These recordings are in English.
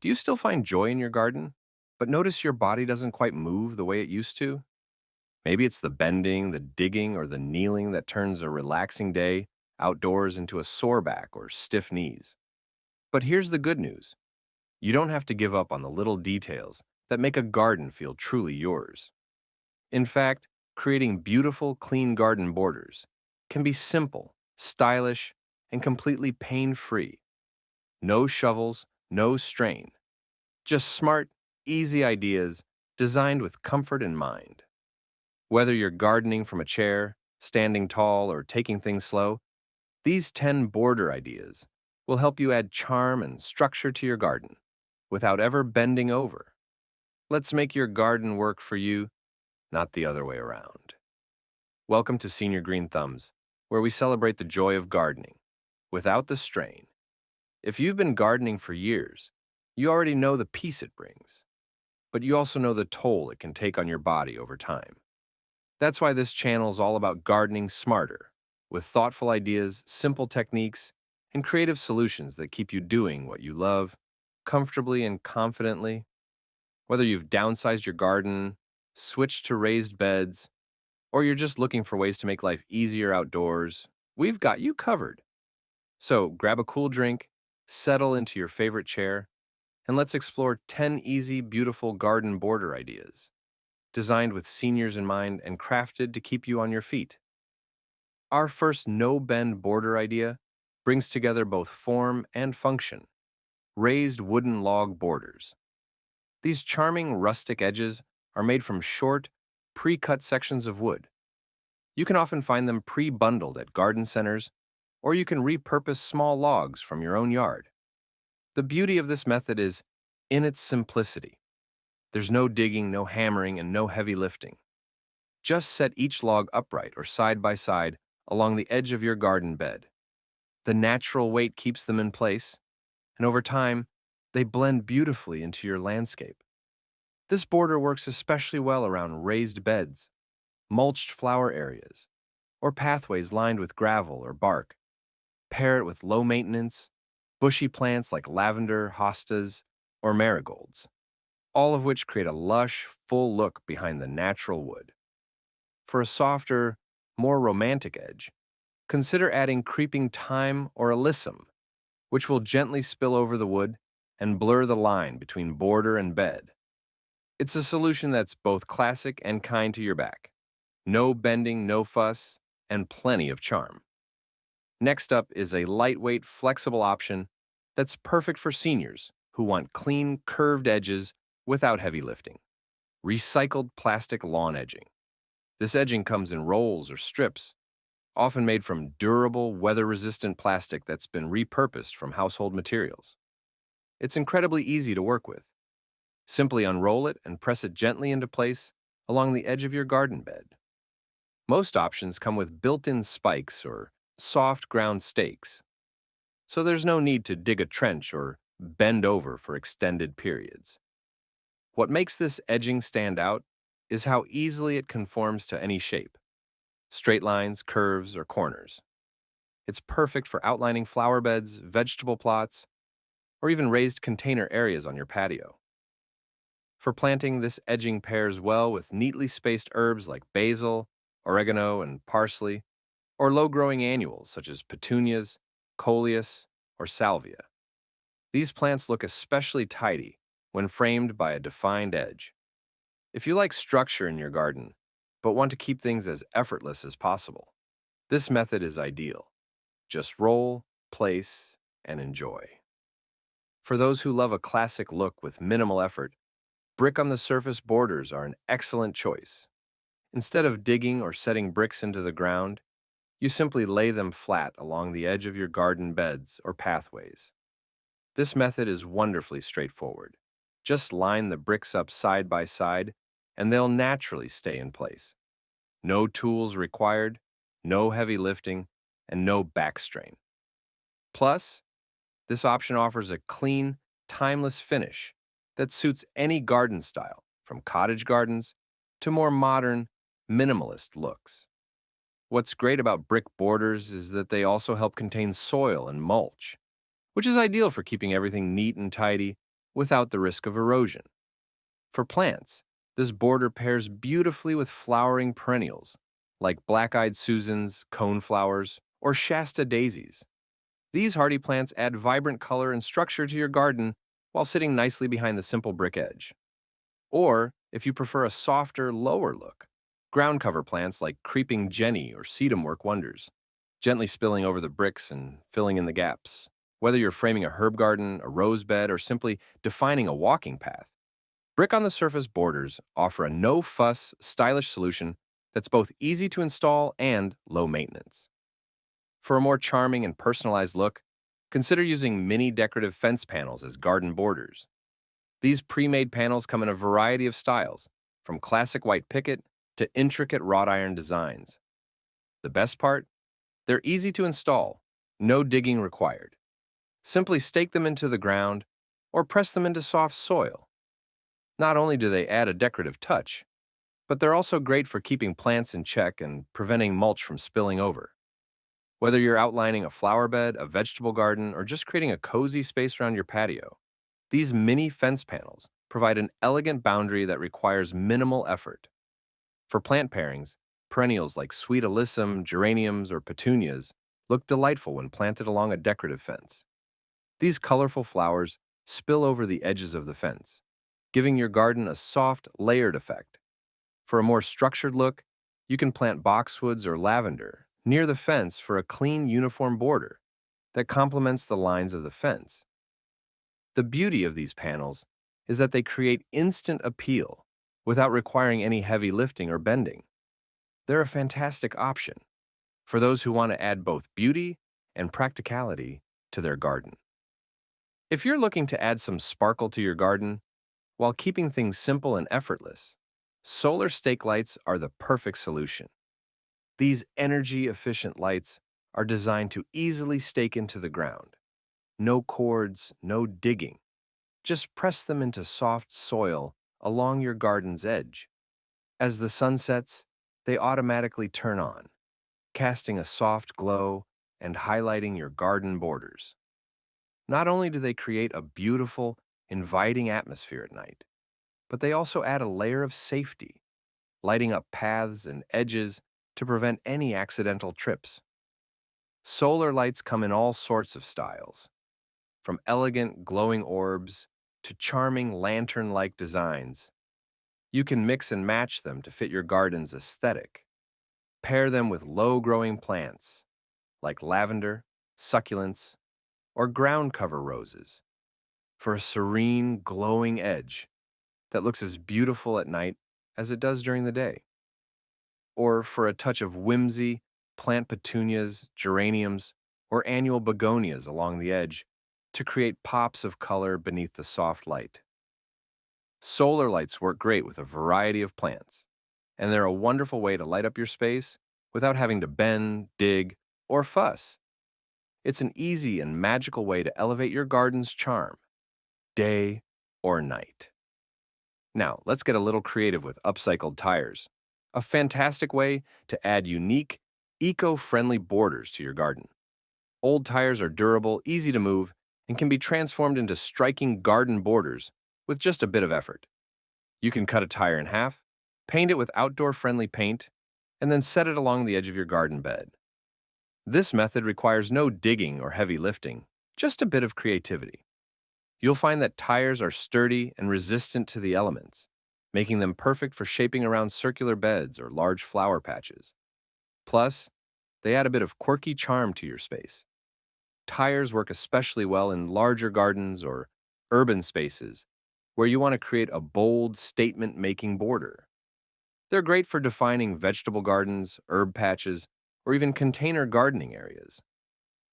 Do you still find joy in your garden, but notice your body doesn't quite move the way it used to? Maybe it's the bending, the digging, or the kneeling that turns a relaxing day outdoors into a sore back or stiff knees. But here's the good news. You don't have to give up on the little details that make a garden feel truly yours. In fact, creating beautiful, clean garden borders can be simple, stylish, and completely pain-free. No shovels, no strain. Just smart, easy ideas designed with comfort in mind. Whether you're gardening from a chair, standing tall, or taking things slow, these 10 border ideas will help you add charm and structure to your garden without ever bending over. Let's make your garden work for you, not the other way around. Welcome to Senior Green Thumbs, where we celebrate the joy of gardening without the strain. If you've been gardening for years, you already know the peace it brings, but you also know the toll it can take on your body over time. That's why this channel is all about gardening smarter, with thoughtful ideas, simple techniques, and creative solutions that keep you doing what you love, comfortably and confidently. Whether you've downsized your garden, switched to raised beds, or you're just looking for ways to make life easier outdoors, we've got you covered. So grab a cool drink, settle into your favorite chair, and let's explore 10 easy, beautiful garden border ideas, designed with seniors in mind and crafted to keep you on your feet. Our first no-bend border idea brings together both form and function, raised wooden log borders. These charming rustic edges are made from short, pre-cut sections of wood. You can often find them pre-bundled at garden centers, or you can repurpose small logs from your own yard. The beauty of this method is in its simplicity. There's no digging, no hammering, and no heavy lifting. Just set each log upright or side by side along the edge of your garden bed. The natural weight keeps them in place, and over time, they blend beautifully into your landscape. This border works especially well around raised beds, mulched flower areas, or pathways lined with gravel or bark. Pair it with low-maintenance, bushy plants like lavender, hostas, or marigolds, all of which create a lush, full look behind the natural wood. For a softer, more romantic edge, consider adding creeping thyme or alyssum, which will gently spill over the wood and blur the line between border and bed. It's a solution that's both classic and kind to your back. No bending, no fuss, and plenty of charm. Next up is a lightweight, flexible option that's perfect for seniors who want clean, curved edges without heavy lifting. Recycled plastic lawn edging. This edging comes in rolls or strips, often made from durable, weather-resistant plastic that's been repurposed from household materials. It's incredibly easy to work with. Simply unroll it and press it gently into place along the edge of your garden bed. Most options come with built-in spikes or soft ground stakes, so there's no need to dig a trench or bend over for extended periods. What makes this edging stand out is how easily it conforms to any shape, straight lines, curves, or corners. It's perfect for outlining flower beds, vegetable plots, or even raised container areas on your patio. For planting, this edging pairs well with neatly spaced herbs like basil, oregano, and parsley, or low-growing annuals such as petunias, coleus, or salvia. These plants look especially tidy when framed by a defined edge. If you like structure in your garden, but want to keep things as effortless as possible, this method is ideal. Just roll, place, and enjoy. For those who love a classic look with minimal effort, brick-on-the-surface borders are an excellent choice. Instead of digging or setting bricks into the ground, you simply lay them flat along the edge of your garden beds or pathways. This method is wonderfully straightforward. Just line the bricks up side by side, and they'll naturally stay in place. No tools required, no heavy lifting, and no back strain. Plus, this option offers a clean, timeless finish that suits any garden style, from cottage gardens to more modern, minimalist looks. What's great about brick borders is that they also help contain soil and mulch, which is ideal for keeping everything neat and tidy without the risk of erosion. For plants, this border pairs beautifully with flowering perennials like black-eyed Susans, coneflowers, or Shasta daisies. These hardy plants add vibrant color and structure to your garden while sitting nicely behind the simple brick edge. Or, if you prefer a softer, lower look, ground cover plants like creeping jenny or sedum work wonders, gently spilling over the bricks and filling in the gaps. Whether you're framing a herb garden, a rose bed, or simply defining a walking path, brick on the surface borders offer a no-fuss, stylish solution that's both easy to install and low maintenance. For a more charming and personalized look, consider using mini decorative fence panels as garden borders. These pre-made panels come in a variety of styles, from classic white picket to intricate wrought iron designs. The best part? They're easy to install, no digging required. Simply stake them into the ground or press them into soft soil. Not only do they add a decorative touch, but they're also great for keeping plants in check and preventing mulch from spilling over. Whether you're outlining a flower bed, a vegetable garden, or just creating a cozy space around your patio, these mini fence panels provide an elegant boundary that requires minimal effort. For plant pairings, perennials like sweet alyssum, geraniums, or petunias look delightful when planted along a decorative fence. These colorful flowers spill over the edges of the fence, giving your garden a soft, layered effect. For a more structured look, you can plant boxwoods or lavender near the fence for a clean, uniform border that complements the lines of the fence. The beauty of these panels is that they create instant appeal without requiring any heavy lifting or bending. They're a fantastic option for those who want to add both beauty and practicality to their garden. If you're looking to add some sparkle to your garden while keeping things simple and effortless, solar stake lights are the perfect solution. These energy-efficient lights are designed to easily stake into the ground. No cords, no digging. Just press them into soft soil along your garden's edge. As the sun sets, they automatically turn on, casting a soft glow and highlighting your garden borders. Not only do they create a beautiful, inviting atmosphere at night, but they also add a layer of safety, lighting up paths and edges to prevent any accidental trips. Solar lights come in all sorts of styles, from elegant glowing orbs to charming lantern-like designs. You can mix and match them to fit your garden's aesthetic. Pair them with low-growing plants like lavender, succulents, or ground cover roses for a serene, glowing edge that looks as beautiful at night as it does during the day. Or for a touch of whimsy, plant petunias, geraniums, or annual begonias along the edge to create pops of color beneath the soft light. Solar lights work great with a variety of plants, and they're a wonderful way to light up your space without having to bend, dig, or fuss. It's an easy and magical way to elevate your garden's charm, day or night. Now, let's get a little creative with upcycled tires, a fantastic way to add unique, eco-friendly borders to your garden. Old tires are durable, easy to move, and can be transformed into striking garden borders with just a bit of effort. You can cut a tire in half, paint it with outdoor-friendly paint, and then set it along the edge of your garden bed. This method requires no digging or heavy lifting, just a bit of creativity. You'll find that tires are sturdy and resistant to the elements, making them perfect for shaping around circular beds or large flower patches. Plus, they add a bit of quirky charm to your space. Tires work especially well in larger gardens or urban spaces where you want to create a bold, statement-making border. They're great for defining vegetable gardens, herb patches, or even container gardening areas.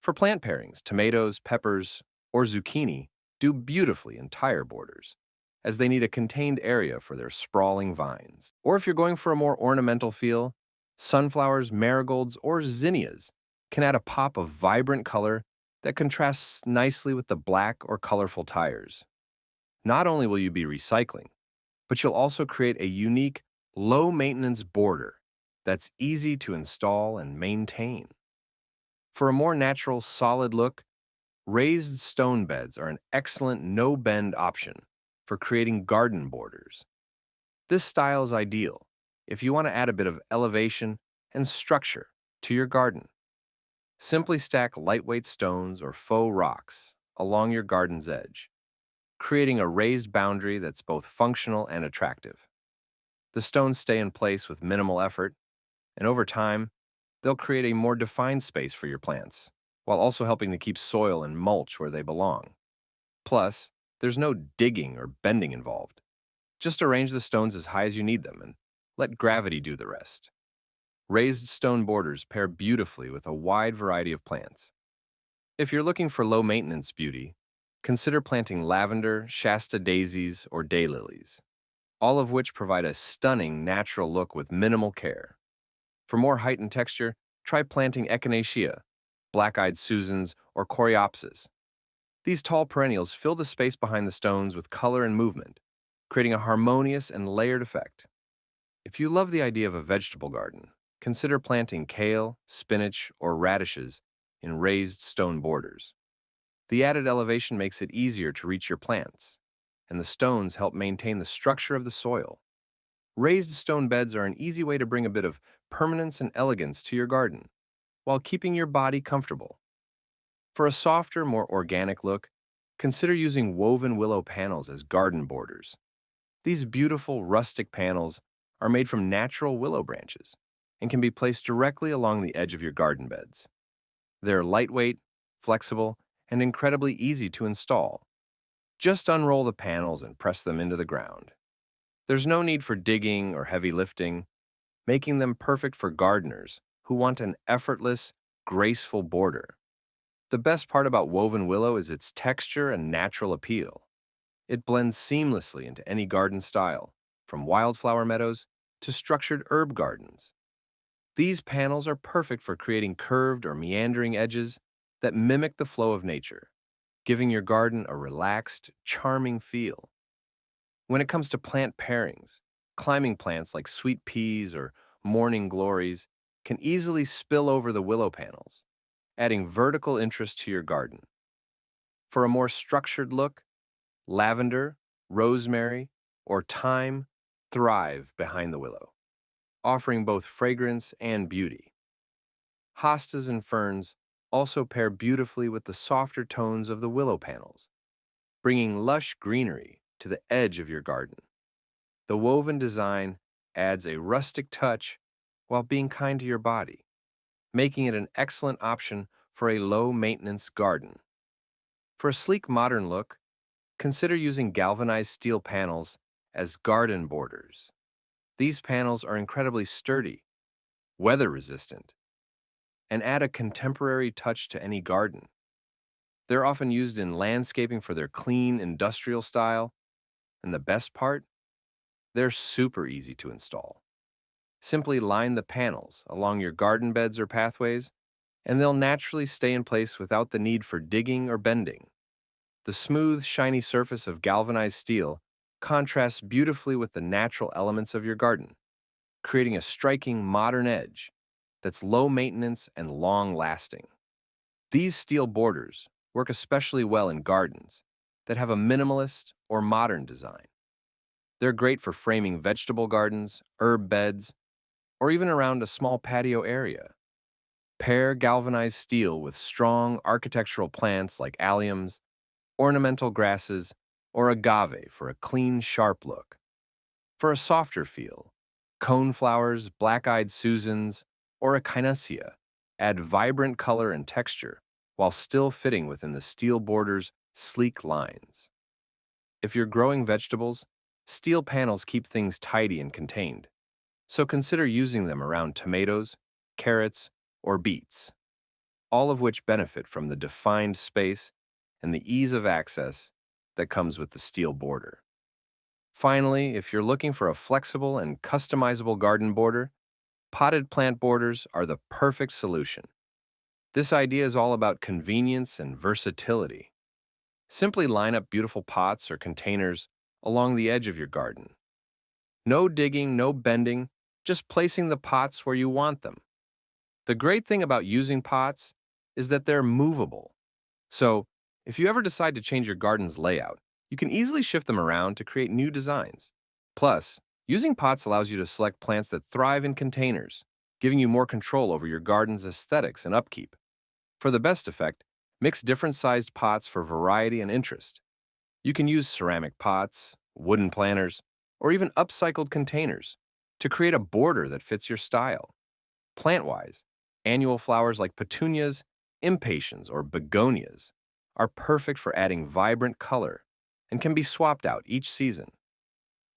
For plant pairings, tomatoes, peppers, or zucchini do beautifully in tire borders, as they need a contained area for their sprawling vines. Or if you're going for a more ornamental feel, sunflowers, marigolds, or zinnias can add a pop of vibrant color that contrasts nicely with the black or colorful tires. Not only will you be recycling, but you'll also create a unique, low-maintenance border that's easy to install and maintain. For a more natural, solid look, Raised stone beds are an excellent no-bend option for creating garden borders. This style is ideal if you want to add a bit of elevation and structure to your garden. Simply stack lightweight stones or faux rocks along your garden's edge, creating a raised boundary that's both functional and attractive. The stones stay in place with minimal effort, and over time, they'll create a more defined space for your plants, while also helping to keep soil and mulch where they belong. Plus, there's no digging or bending involved. Just arrange the stones as high as you need them and let gravity do the rest. Raised stone borders pair beautifully with a wide variety of plants. If you're looking for low maintenance beauty, consider planting lavender, Shasta daisies, or daylilies, all of which provide a stunning natural look with minimal care. For more height and texture, try planting echinacea, black-eyed Susans, or coreopsis. These tall perennials fill the space behind the stones with color and movement, creating a harmonious and layered effect. If you love the idea of a vegetable garden, consider planting kale, spinach, or radishes in raised stone borders. The added elevation makes it easier to reach your plants, and the stones help maintain the structure of the soil. Raised stone beds are an easy way to bring a bit of permanence and elegance to your garden, while keeping your body comfortable. For a softer, more organic look, consider using woven willow panels as garden borders. These beautiful rustic panels are made from natural willow branches and can be placed directly along the edge of your garden beds. They're lightweight, flexible, and incredibly easy to install. Just unroll the panels and press them into the ground. There's no need for digging or heavy lifting, making them perfect for gardeners who want an effortless, graceful border. The best part about woven willow is its texture and natural appeal. It blends seamlessly into any garden style, from wildflower meadows to structured herb gardens. These panels are perfect for creating curved or meandering edges that mimic the flow of nature, giving your garden a relaxed, charming feel. When it comes to plant pairings, climbing plants like sweet peas or morning glories can easily spill over the willow panels, adding vertical interest to your garden. For a more structured look, lavender, rosemary, or thyme thrive behind the willow, offering both fragrance and beauty. Hostas and ferns also pair beautifully with the softer tones of the willow panels, bringing lush greenery to the edge of your garden. The woven design adds a rustic touch while being kind to your body, making it an excellent option for a low-maintenance garden. For a sleek modern look, consider using galvanized steel panels as garden borders. These panels are incredibly sturdy, weather-resistant, and add a contemporary touch to any garden. They're often used in landscaping for their clean, industrial style, and the best part? They're super easy to install. Simply line the panels along your garden beds or pathways, and they'll naturally stay in place without the need for digging or bending. The smooth, shiny surface of galvanized steel contrasts beautifully with the natural elements of your garden, creating a striking modern edge that's low maintenance and long lasting. These steel borders work especially well in gardens that have a minimalist or modern design. They're great for framing vegetable gardens, herb beds, or even around a small patio area. Pair galvanized steel with strong architectural plants like alliums, ornamental grasses, or agave for a clean, sharp look. For a softer feel, coneflowers, black-eyed Susans, or echinacea add vibrant color and texture while still fitting within the steel border's sleek lines. If you're growing vegetables, steel panels keep things tidy and contained, so consider using them around tomatoes, carrots, or beets, all of which benefit from the defined space and the ease of access that comes with the steel border. Finally, if you're looking for a flexible and customizable garden border, potted plant borders are the perfect solution. This idea is all about convenience and versatility. Simply line up beautiful pots or containers along the edge of your garden. No digging, no bending, just placing the pots where you want them. The great thing about using pots is that they're movable. So If you ever decide to change your garden's layout, you can easily shift them around to create new designs. Plus, using pots allows you to select plants that thrive in containers, giving you more control over your garden's aesthetics and upkeep. For the best effect, mix different sized pots for variety and interest. You can use ceramic pots, wooden planters, or even upcycled containers to create a border that fits your style. Plant-wise, annual flowers like petunias, impatiens, or begonias are perfect for adding vibrant color and can be swapped out each season.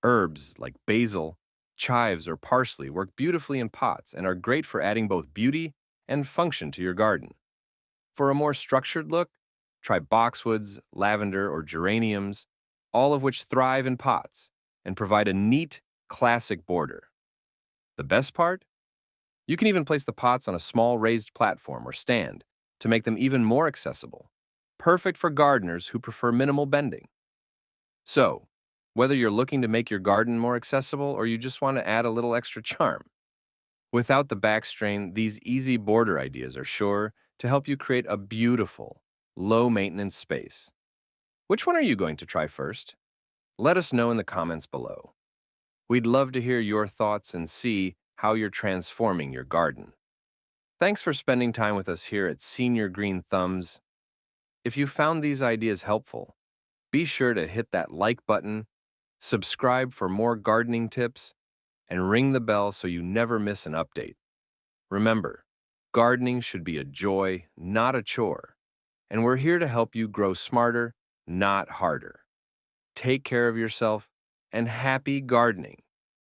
Herbs like basil, chives, or parsley work beautifully in pots and are great for adding both beauty and function to your garden. For a more structured look, try boxwoods, lavender, or geraniums, all of which thrive in pots and provide a neat, classic border. The best part? You can even place the pots on a small raised platform or stand to make them even more accessible, perfect for gardeners who prefer minimal bending. So, whether you're looking to make your garden more accessible or you just want to add a little extra charm, without the back strain, these easy border ideas are sure to help you create a beautiful, low-maintenance space. Which one are you going to try first? Let us know in the comments below. We'd love to hear your thoughts and see how you're transforming your garden. Thanks for spending time with us here at Senior Green Thumbs. If you found these ideas helpful, be sure to hit that like button, subscribe for more gardening tips, and ring the bell so you never miss an update. Remember, gardening should be a joy, not a chore, and we're here to help you grow smarter, not harder. Take care of yourself, and happy gardening.